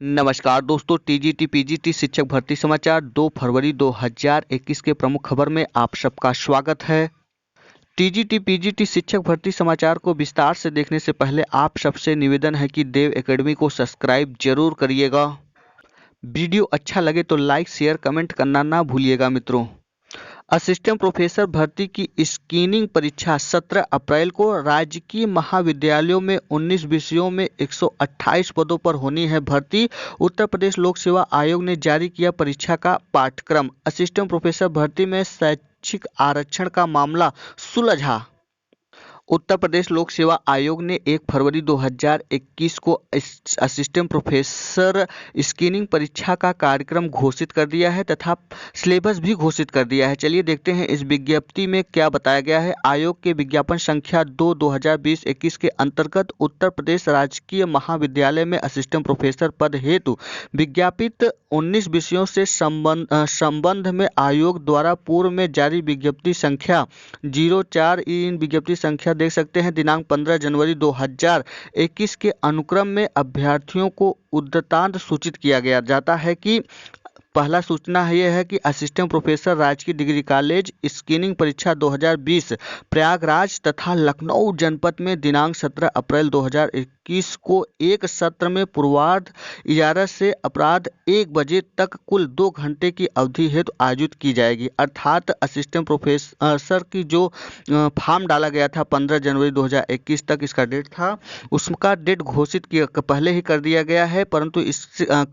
नमस्कार दोस्तों, TGT PGT शिक्षक भर्ती समाचार 2 फरवरी 2021 के प्रमुख खबर में आप सबका स्वागत है। टीजीटी पीजीटी शिक्षक भर्ती समाचार को विस्तार से देखने से पहले आप सबसे निवेदन है कि देव एकेडमी को सब्सक्राइब जरूर करिएगा। वीडियो अच्छा लगे तो लाइक शेयर कमेंट करना ना भूलिएगा मित्रों। असिस्टेंट प्रोफेसर भर्ती की स्क्रीनिंग परीक्षा 17 अप्रैल को राजकीय महाविद्यालयों में 19 विषयों में 128 पदों पर होनी है भर्ती। उत्तर प्रदेश लोक सेवा आयोग ने जारी किया परीक्षा का पाठ्यक्रम। असिस्टेंट प्रोफेसर भर्ती में शैक्षिक आरक्षण का मामला सुलझा। उत्तर प्रदेश लोक सेवा आयोग ने 1 फरवरी 2021 को असिस्टेंट प्रोफेसर स्क्रीनिंग परीक्षा का कार्यक्रम घोषित कर दिया है तथा सिलेबस भी घोषित कर दिया है। चलिए देखते हैं इस विज्ञप्ति में क्या बताया गया है। आयोग के विज्ञापन संख्या 2/2020-21 के अंतर्गत उत्तर प्रदेश राजकीय महाविद्यालय में असिस्टेंट प्रोफेसर पद हेतु विज्ञापित 19 विषयों से संबंध में आयोग द्वारा पूर्व में जारी विज्ञप्ति संख्या 04 इन विज्ञप्ति संख्या देख सकते हैं दिनांक 15 जनवरी 2021 के अनुक्रम में अभ्यर्थियों को उद्यतांत सूचित किया गया जाता है कि पहला सूचना यह है कि असिस्टेंट प्रोफेसर राजकीय डिग्री कॉलेज स्क्रीनिंग परीक्षा 2020 प्रयागराज तथा लखनऊ जनपद में दिनांक 17 अप्रैल 2021 को एक सत्र में पूर्वार्ध 11 से अपराह्न 1 बजे तक कुल 2 घंटे की अवधि हेतु आयोजित की जाएगी। अर्थात असिस्टेंट प्रोफेसर की जो फॉर्म डाला गया था 15 जनवरी 2021 तक इसका डेट था, उसका डेट घोषित किया पहले ही कर दिया गया है, परंतु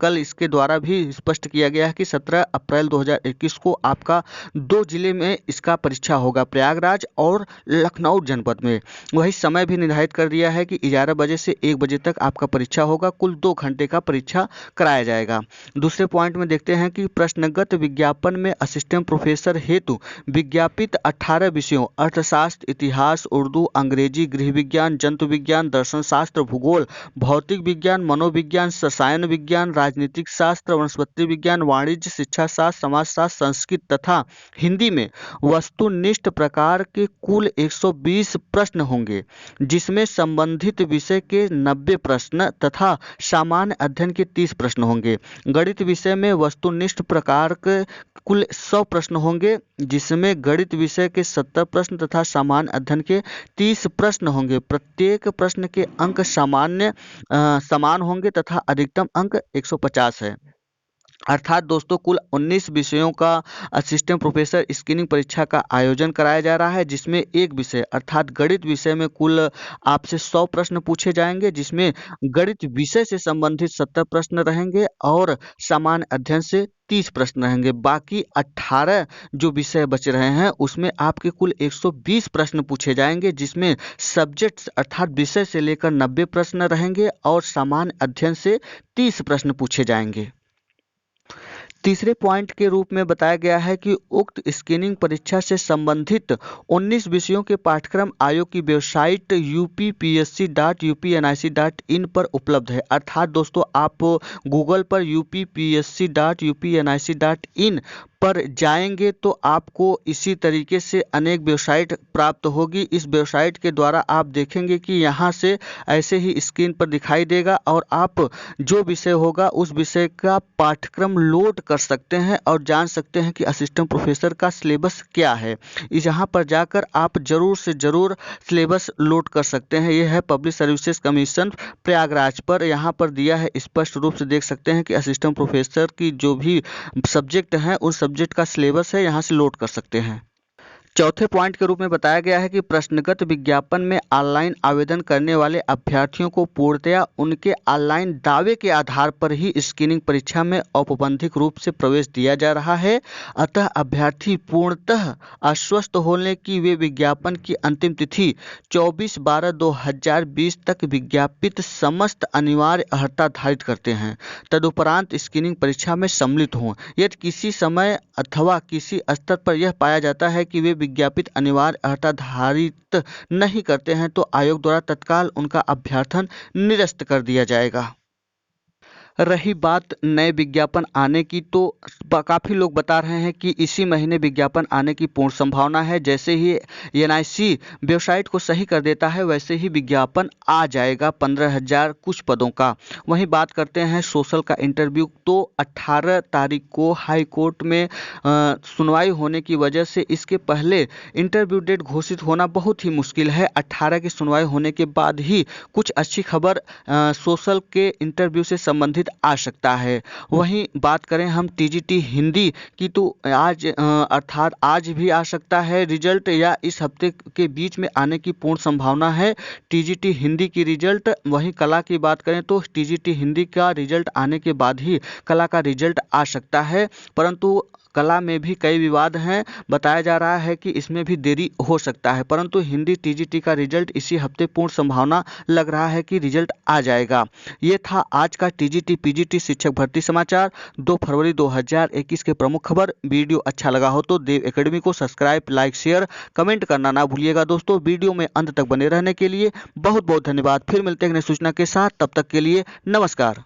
कल इसके द्वारा भी स्पष्ट किया गया है कि 17 अप्रैल 2021 को आपका 2 जिले में इसका परीक्षा होगा, प्रयागराज और लखनऊ जनपद में। वही समय भी निर्धारित कर दिया है कि 11 बजे से 1 बजे तक आपका परीक्षा होगा, कुल 2 घंटे का परीक्षा कराया जाएगा। दूसरे पॉइंट में देखते हैं कि प्रश्नगत विज्ञापन में असिस्टेंट प्रोफेसर हेतु विज्ञापित 18 विषयों अर्थशास्त्र, इतिहास, उर्दू, अंग्रेजी, गृह विज्ञान, जंतु विज्ञान, दर्शन शास्त्र, भूगोल, भौतिक विज्ञान, मनोविज्ञान, रसायन विज्ञान, राजनीतिक शास्त्र, वनस्पति विज्ञान, वाणिज्य, शिक्षा शास्त्र, समाजशास्त्र, संस्कृत तथा हिंदी में वस्तुनिष्ठ प्रकार के कुल 120 प्रश्न होंगे, जिसमें संबंधित विषय के 90 प्रश्न तथा सामान्य अध्ययन के 30 प्रश्न होंगे। गणित विषय में वस्तुनिष्ठ प्रकार के कुल 100 प्रश्न होंगे, जिसमें गणित विषय के 70 प्रश्न तथा सामान्य अध्ययन के 30 प्रश्न होंगे। प्रत्येक प्रश्न के अंक समान होंगे तथा अधिकतम अंक 150 है। अर्थात दोस्तों कुल 19 विषयों का असिस्टेंट प्रोफेसर स्क्रीनिंग परीक्षा का आयोजन कराया जा रहा है, जिसमें एक विषय अर्थात गणित विषय में कुल आपसे 100 प्रश्न पूछे जाएंगे, जिसमें गणित विषय से संबंधित 70 प्रश्न रहेंगे और सामान्य अध्ययन से 30 प्रश्न रहेंगे। बाकी 18 जो विषय बच रहे हैं उसमें आपके कुल 120 प्रश्न पूछे जाएंगे, जिसमें सब्जेक्ट्स अर्थात विषय से लेकर 90 प्रश्न रहेंगे और सामान्य अध्ययन से 30 प्रश्न पूछे जाएंगे। तीसरे पॉइंट के रूप में बताया गया है कि उक्त स्क्रीनिंग परीक्षा से संबंधित 19 विषयों के पाठ्यक्रम आयोग की वेबसाइट uppsc.upnic.in पर उपलब्ध है। अर्थात दोस्तों आप गूगल पर uppsc.upnic.in पर जाएंगे तो आपको इसी तरीके से अनेक वेबसाइट प्राप्त होगी। इस वेबसाइट के द्वारा आप देखेंगे कि यहाँ से ऐसे ही स्क्रीन पर दिखाई देगा और आप जो विषय होगा उस विषय का पाठ्यक्रम लोड कर सकते हैं और जान सकते हैं कि असिस्टेंट प्रोफेसर का सिलेबस क्या है। यहाँ पर जाकर आप जरूर से जरूर सिलेबस लोड कर सकते हैं। यह है पब्लिक सर्विसेज कमीशन प्रयागराज पर, यहाँ पर दिया है, स्पष्ट रूप से देख सकते हैं कि असिस्टेंट प्रोफेसर की जो भी सब्जेक्ट हैं उन सब्जेक्ट का सिलेबस है, यहाँ से लोड कर सकते हैं। चौथे पॉइंट के रूप में बताया गया है कि प्रश्नगत विज्ञापन में ऑनलाइन आवेदन करने वाले अभ्यर्थियों को पूर्णतया उनके ऑनलाइन दावे के आधार पर ही स्क्रीनिंग परीक्षा में औपबंधिक रूप से प्रवेश दिया जा रहा है। अतः अभ्यर्थी पूर्णतः आश्वस्त होने की वे विज्ञापन की अंतिम तिथि 24/12/2020 तक विज्ञापित समस्त अनिवार्य अर्हता धारित करते हैं। तदुपरांत स्क्रीनिंग परीक्षा में सम्मिलित हों। यदि किसी समय अथवा किसी स्तर पर यह पाया जाता है कि वे विज्ञापित अनिवार्य अर्हता धारित नहीं करते हैं तो आयोग द्वारा तत्काल उनका अभ्यर्थन निरस्त कर दिया जाएगा। रही बात नए विज्ञापन आने की, तो काफ़ी लोग बता रहे हैं कि इसी महीने विज्ञापन आने की पूर्ण संभावना है। जैसे ही एनआईसी वेबसाइट को सही कर देता है वैसे ही विज्ञापन आ जाएगा 15,000 कुछ पदों का। वहीं बात करते हैं सोशल का इंटरव्यू, तो 18 तारीख को हाई कोर्ट में सुनवाई होने की वजह से इसके पहले इंटरव्यू डेट घोषित होना बहुत ही मुश्किल है। 18 की सुनवाई होने के बाद ही कुछ अच्छी खबर सोशल के इंटरव्यू से संबंधित आ सकता है। वहीं बात करें हम टीजीटी हिंदी की, तो आज अर्थात आज भी आ सकता है रिजल्ट, या इस हफ्ते के बीच में आने की पूर्ण संभावना है टीजीटी हिंदी की रिजल्ट। वहीं कला की बात करें तो टीजीटी हिंदी का रिजल्ट आने के बाद ही कला का रिजल्ट आ सकता है, परंतु कला में भी कई विवाद हैं। बताया जा रहा है कि इसमें भी देरी हो सकता है, परंतु हिंदी टीजीटी का रिजल्ट इसी हफ्ते पूर्ण संभावना लग रहा है कि रिजल्ट आ जाएगा। ये था आज का टीजीटी पीजीटी शिक्षक भर्ती समाचार 2 फरवरी 2021 के प्रमुख खबर। वीडियो अच्छा लगा हो तो देव एकेडमी को सब्सक्राइब, लाइक, शेयर, कमेंट करना ना भूलिएगा दोस्तों। वीडियो में अंत तक बने रहने के लिए बहुत बहुत धन्यवाद। फिर मिलते हैं नई सूचना के साथ, तब तक के लिए नमस्कार।